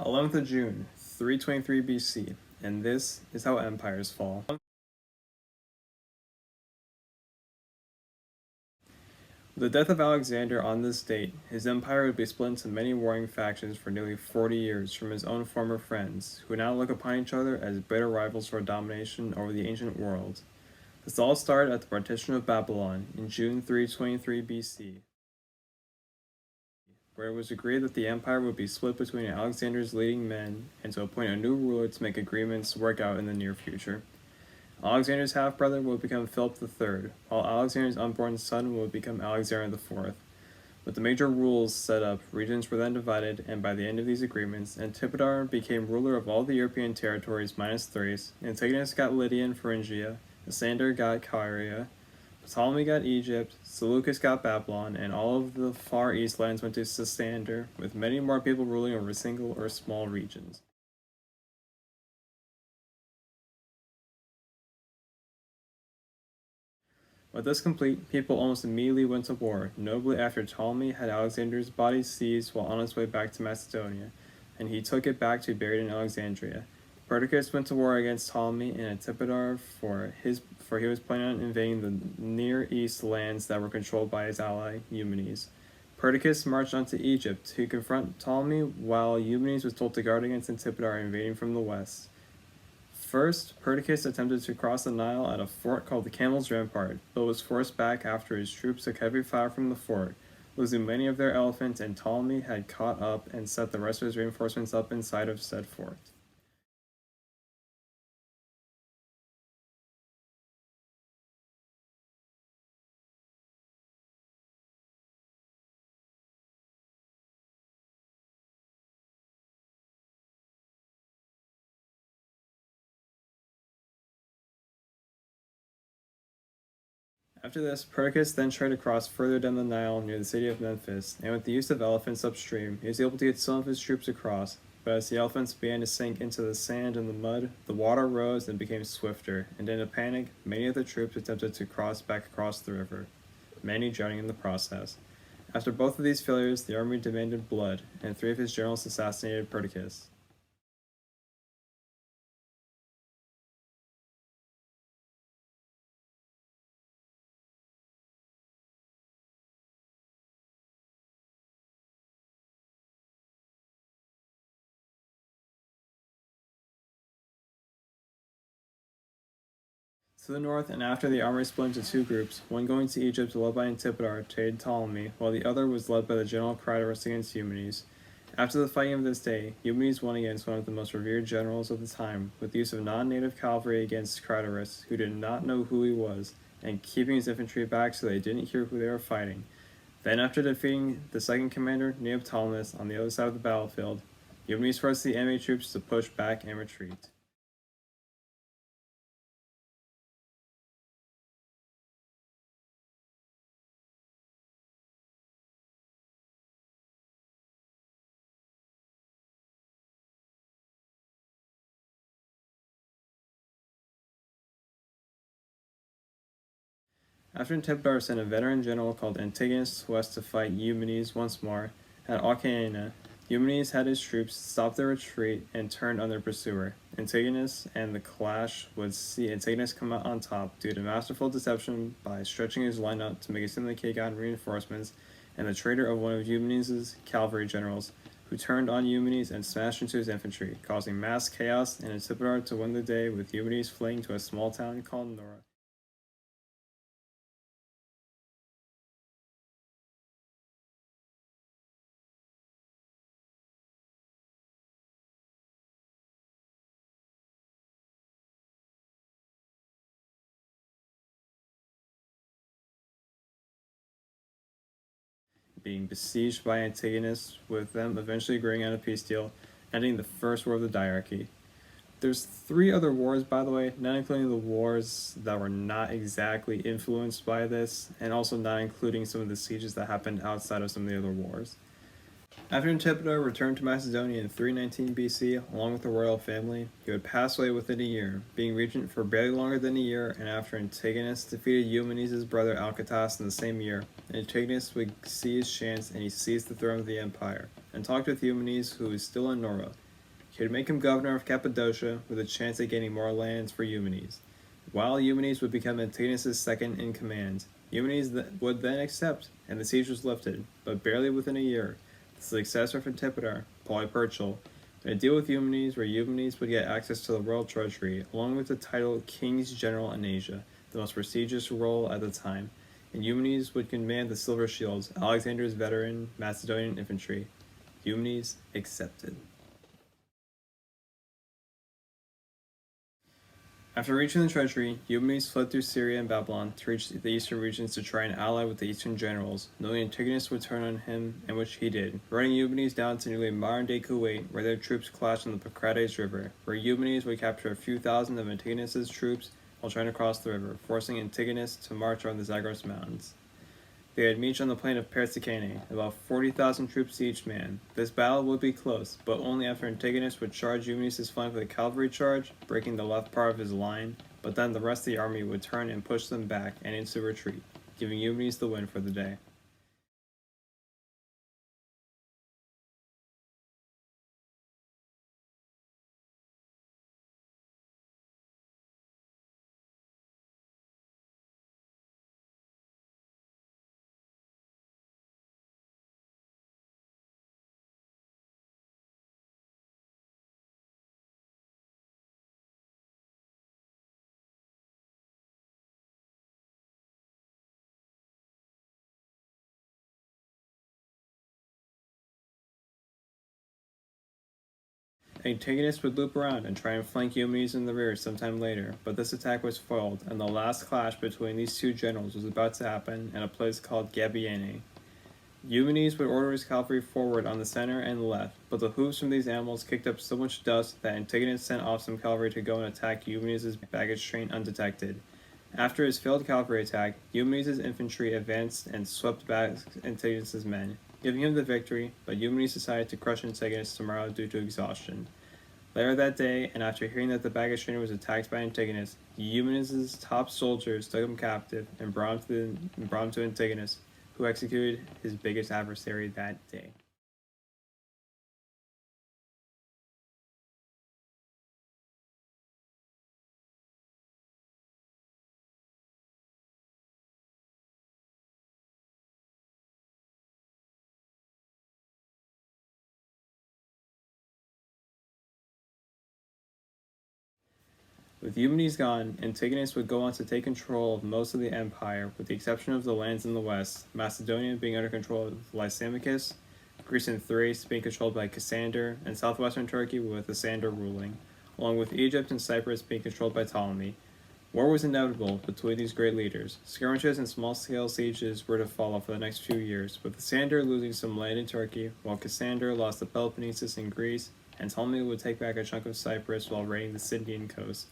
11th of June, 323 BC, and this is how empires fall. With the death of Alexander on this date, his empire would be split into many warring factions for nearly 40 years from his own former friends, who now look upon each other as bitter rivals for domination over the ancient world. This all started at the partition of Babylon in June 323 BC, where it was agreed that the empire would be split between Alexander's leading men and to appoint a new ruler to make agreements work out in the near future. Alexander's half-brother would become Philip III, while Alexander's unborn son would become Alexander IV. With the major rules set up, regions were then divided, and by the end of these agreements, Antipater became ruler of all the European territories minus Thrace, Antigonus got Lydia and Phrygia, Assander got Caria, Ptolemy got Egypt, Seleucus got Babylon, and all of the Far East lands went to Sassander, with many more people ruling over single or small regions. With this complete, people almost immediately went to war, notably after Ptolemy had Alexander's body seized while on his way back to Macedonia, and he took it back to be buried in Alexandria. Perdiccas went to war against Ptolemy and Antipater for he was planning on invading the Near East lands that were controlled by his ally, Eumenes. Perdiccas marched on to Egypt to confront Ptolemy, while Eumenes was told to guard against Antipater invading from the west. First, Perdiccas attempted to cross the Nile at a fort called the Camel's Rampart, but was forced back after his troops took heavy fire from the fort, losing many of their elephants, and Ptolemy had caught up and set the rest of his reinforcements up inside of said fort. After this, Perdiccas then tried to cross further down the Nile near the city of Memphis, and with the use of elephants upstream, he was able to get some of his troops across, but as the elephants began to sink into the sand and the mud, the water rose and became swifter, and in a panic, many of the troops attempted to cross back across the river, many drowning in the process. After both of these failures, the army demanded blood, and 3 of his generals assassinated Perdiccas. To the north, and after the army split into 2 groups, one going to Egypt led by Antipater to aid Ptolemy, while the other was led by the general Craterus against Eumenes. After the fighting of this day, Eumenes won against one of the most revered generals of the time, with the use of non-native cavalry against Craterus, who did not know who he was, and keeping his infantry back so they didn't hear who they were fighting. Then, after defeating the second commander, Neoptolemus, on the other side of the battlefield, Eumenes forced the enemy troops to push back and retreat. After Antipater sent a veteran general called Antigonus west to fight Eumenes once more, at Alcaena, Eumenes had his troops stop their retreat and turned on their pursuer. Antigonus and the clash would see Antigonus come out on top due to masterful deception by stretching his line out to make it seem like he had gotten reinforcements, and the traitor of one of Eumenes' cavalry generals, who turned on Eumenes and smashed into his infantry, causing mass chaos and Antipater to win the day with Eumenes fleeing to a small town called Nora. Being besieged by Antigonus, with them eventually agreeing on a peace deal, ending the First War of the Diarchy. There's 3 other wars, by the way, not including the wars that were not exactly influenced by this, and also not including some of the sieges that happened outside of some of the other wars. After Antipater returned to Macedonia in 319 BC, along with the royal family, he would pass away within a year, being regent for barely longer than a year, and after Antigonus defeated Eumenes' brother Alcatas in the same year, Antigonus would see his chance and he seized the throne of the empire, and talked with Eumenes, who was still in Nora. He would make him governor of Cappadocia with a chance at gaining more lands for Eumenes. While Eumenes would become Antigonus' second in command, Eumenes would then accept, and the siege was lifted, but barely within a year. The successor of Antipater, Polyperchal, made a deal with Eumenes where Eumenes would get access to the royal treasury, along with the title King's General in Asia, the most prestigious role at the time, and Eumenes would command the Silver Shields, Alexander's veteran Macedonian infantry. Eumenes accepted. After reaching the treasury, Eumenes fled through Syria and Babylon to reach the eastern regions to try and ally with the eastern generals, knowing Antigonus would turn on him, and which he did, running Eumenes down to nearly modern-day Kuwait, where their troops clashed on the Euphrates River, where Eumenes would capture a few thousand of Antigonus' troops while trying to cross the river, forcing Antigonus to march around the Zagros Mountains. They had meet on the plain of Persicane, about 40,000 troops each man. This battle would be close, but only after Antigonus would charge Eumenes' flank with a cavalry charge, breaking the left part of his line, but then the rest of the army would turn and push them back and into retreat, giving Eumenes the win for the day. Antigonus would loop around and try and flank Eumenes in the rear sometime later, but this attack was foiled, and the last clash between these two generals was about to happen in a place called Gabiene. Eumenes would order his cavalry forward on the center and the left, but the hooves from these animals kicked up so much dust that Antigonus sent off some cavalry to go and attack Eumenes' baggage train undetected. After his failed cavalry attack, Eumenes' infantry advanced and swept back Antigonus' men, giving him the victory, but Eumenes decided to crush Antigonus tomorrow due to exhaustion. Later that day, and after hearing that the baggage train was attacked by Antigonus, Eumenes' top soldiers took him captive and brought him to Antigonus, who executed his biggest adversary that day. With Eumenes gone, Antigonus would go on to take control of most of the empire, with the exception of the lands in the west, Macedonia being under control of Lysimachus, Greece and Thrace being controlled by Cassander, and southwestern Turkey with Cassander ruling, along with Egypt and Cyprus being controlled by Ptolemy. War was inevitable between these great leaders. Skirmishes and small-scale sieges were to follow for the next few years, with Cassander losing some land in Turkey, while Cassander lost the Peloponnesus in Greece, and Ptolemy would take back a chunk of Cyprus while raiding the Scythian coast,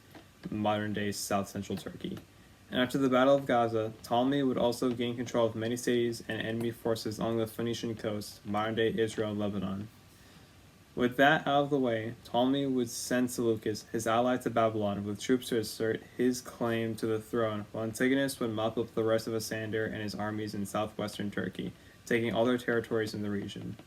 modern-day south-central Turkey. And after the Battle of Gaza, Ptolemy would also gain control of many cities and enemy forces along the Phoenician coast, modern-day Israel and Lebanon. With that out of the way, Ptolemy would send Seleucus, his ally, to Babylon with troops to assert his claim to the throne, while Antigonus would mop up the rest of Cassander and his armies in southwestern Turkey, taking all their territories in the region.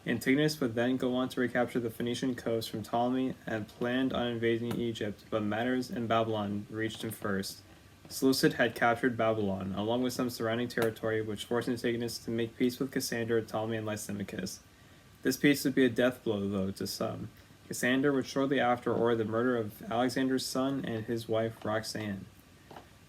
Antigonus would then go on to recapture the Phoenician coast from Ptolemy and planned on invading Egypt, but matters in Babylon reached him first. Seleucid had captured Babylon, along with some surrounding territory, which forced Antigonus to make peace with Cassander, Ptolemy, and Lysimachus. This peace would be a death blow, though, to some. Cassander would shortly after order the murder of Alexander's son and his wife Roxanne.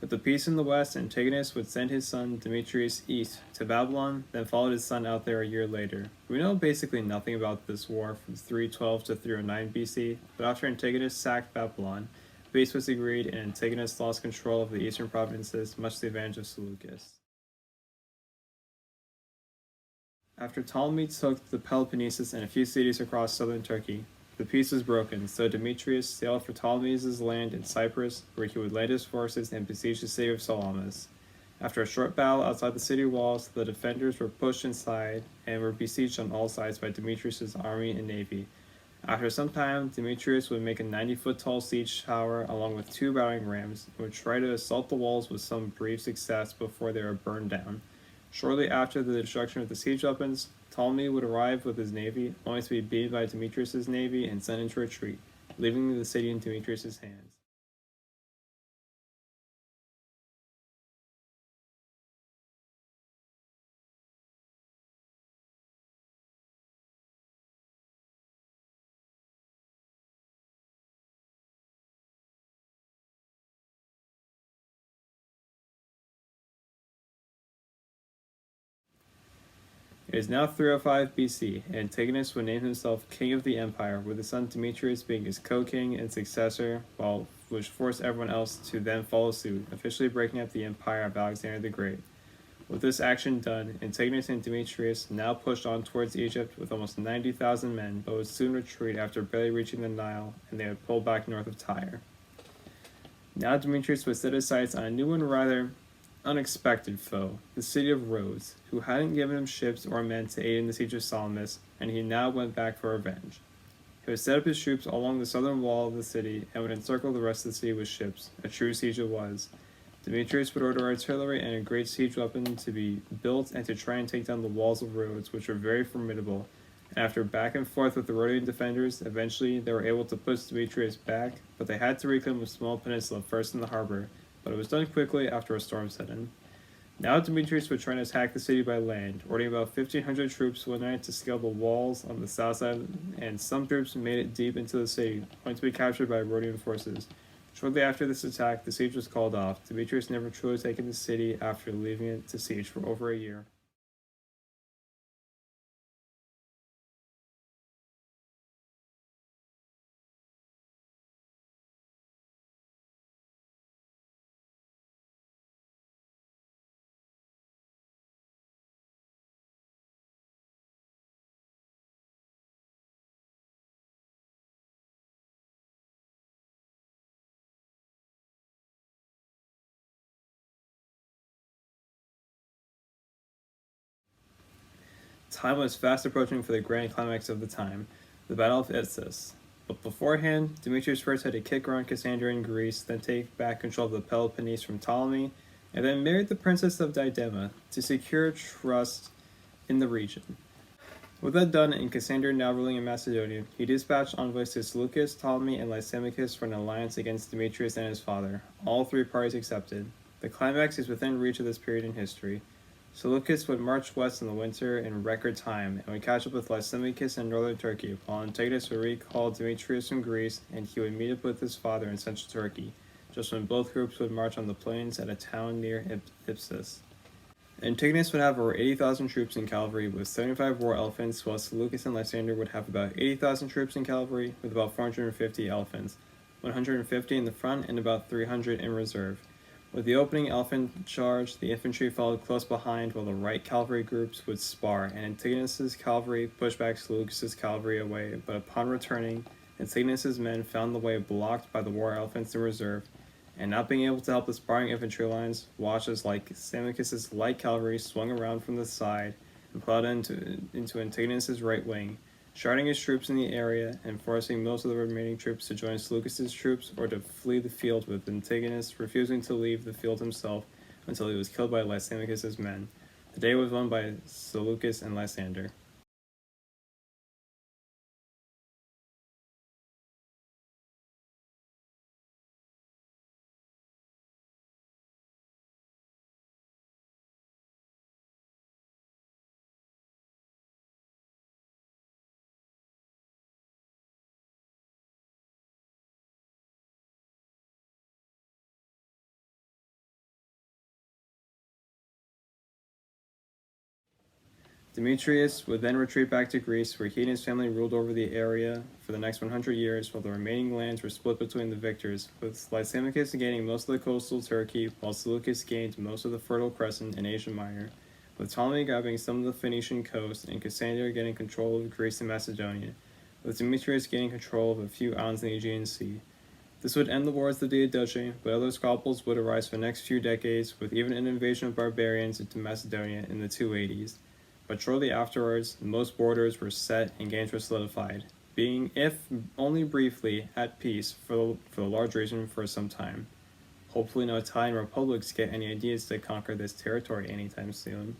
With the peace in the west, Antigonus would send his son Demetrius east to Babylon, then followed his son out there a year later. We know basically nothing about this war from 312 to 309 BC, but after Antigonus sacked Babylon, peace was agreed and Antigonus lost control of the eastern provinces, much to the advantage of Seleucus. After Ptolemy took the Peloponnesus and a few cities across southern Turkey, the peace was broken, so Demetrius sailed for Ptolemy's land in Cyprus, where he would land his forces and besiege the city of Salamis. After a short battle outside the city walls, the defenders were pushed inside and were besieged on all sides by Demetrius' army and navy. After some time, Demetrius would make a 90-foot-tall siege tower along with 2 battering rams and would try to assault the walls with some brief success before they were burned down. Shortly after the destruction of the siege weapons, Ptolemy would arrive with his navy, only to be beaten by Demetrius' navy and sent into retreat, leaving the city in Demetrius' hands. It is now 305 BC, and Antigonus would name himself king of the empire, with his son Demetrius being his co-king and successor, which forced everyone else to then follow suit, officially breaking up the empire of Alexander the Great. With this action done, Antigonus and Demetrius now pushed on towards Egypt with almost 90,000 men, but would soon retreat after barely reaching the Nile, and they would pull back north of Tyre. Now Demetrius would set his sights on a new and rather unexpected foe, the city of Rhodes, who hadn't given him ships or men to aid in the siege of Salamis, and he now went back for revenge. He would set up his troops along the southern wall of the city and would encircle the rest of the city with ships. A true siege it was. Demetrius would order artillery and a great siege weapon to be built and to try and take down the walls of Rhodes, which were very formidable. And after back and forth with the Rhodian defenders, eventually they were able to push Demetrius back, but they had to reclaim a small peninsula first in the harbor, but it was done quickly after a storm set in. Now Demetrius would try to attack the city by land, ordering about 1,500 troops one night to scale the walls on the south side, and some troops made it deep into the city, only to be captured by Rhodian forces. Shortly after this attack, the siege was called off. Demetrius never truly taken the city after leaving it to siege for over a year. Time was fast approaching for the grand climax of the time, the Battle of Issus. But beforehand, Demetrius first had to kick around Cassandra in Greece, then take back control of the Peloponnese from Ptolemy, and then married the princess of Diadema to secure trust in the region. With that done, and Cassandra now ruling in Macedonia, he dispatched envoys to Seleucus, Ptolemy, and Lysimachus for an alliance against Demetrius and his father. All three parties accepted. The climax is within reach of this period in history. Seleucus would march west in the winter in record time, and would catch up with Lysimachus in northern Turkey, while Antigonus would recall Demetrius from Greece, and he would meet up with his father in central Turkey, just when both groups would march on the plains at a town near Issus. Antigonus would have over 80,000 troops in cavalry with 75 war elephants, while Seleucus and Lysander would have about 80,000 troops in cavalry with about 450 elephants, 150 in the front and about 300 in reserve. With the opening elephant charge, the infantry followed close behind while the right cavalry groups would spar, and Antigonus's cavalry pushed back Seleucus's cavalry away, but upon returning, Antigonus's men found the way blocked by the war elephants in reserve, and not being able to help the sparring infantry lines, watched as Lysimachus's light cavalry swung around from the side and plowed into Antigonus's right wing, sharding his troops in the area and forcing most of the remaining troops to join Seleucus's troops or to flee the field, with Antigonus refusing to leave the field himself until he was killed by Lysimachus's men. The day was won by Seleucus and Lysander. Demetrius would then retreat back to Greece, where he and his family ruled over the area for the next 100 years, while the remaining lands were split between the victors, with Lysimachus gaining most of the coastal Turkey, while Seleucus gained most of the Fertile Crescent in Asia Minor, with Ptolemy grabbing some of the Phoenician coast and Cassandra getting control of Greece and Macedonia, with Demetrius gaining control of a few islands in the Aegean Sea. This would end the wars of the diadochi, but other squabbles would arise for the next few decades, with even an invasion of barbarians into Macedonia in the 280s. But shortly afterwards, most borders were set and gains were solidified, being, if only briefly, at peace for the large region for some time. Hopefully no Italian republics get any ideas to conquer this territory anytime soon.